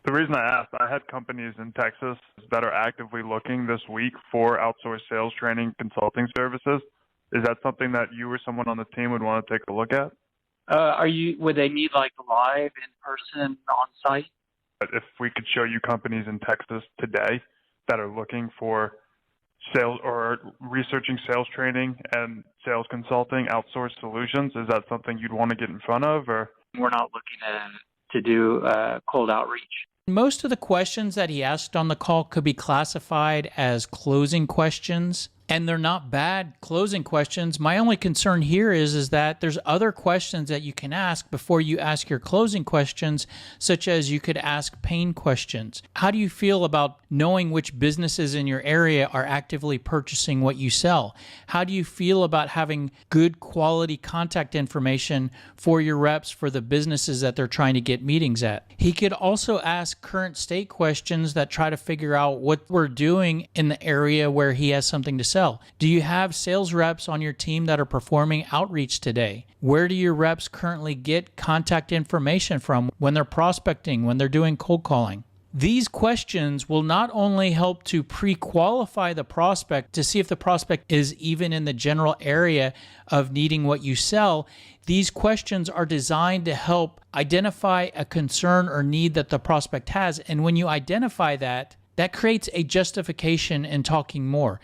The reason I asked, I had companies in Texas that are actively looking this week for outsourced sales training consulting services. Is that something that you or someone on the team would want to take a look at? Would they need like live in person on site? If we could show you companies in Texas today that are looking for sales or researching sales training and sales consulting outsourced solutions, is that something you'd want to get in front of? Or We're not looking to do cold outreach. Most of the questions that he asked on the call could be classified as closing questions, and they're not bad closing questions. My only concern here is that there's other questions that you can ask before you ask your closing questions, such as you could ask pain questions. How do you feel about knowing which businesses in your area are actively purchasing what you sell? How do you feel about having good quality contact information for your reps for the businesses that they're trying to get meetings at? He could also ask current state questions that try to figure out what we're doing in the area where he has something to sell. Do you have sales reps on your team that are performing outreach today? Where do your reps currently get contact information from when they're prospecting, when they're doing cold calling? These questions will not only help to pre-qualify the prospect to see if the prospect is even in the general area of needing what you sell. These questions are designed to help identify a concern or need that the prospect has. And when you identify that, that creates a justification in talking more.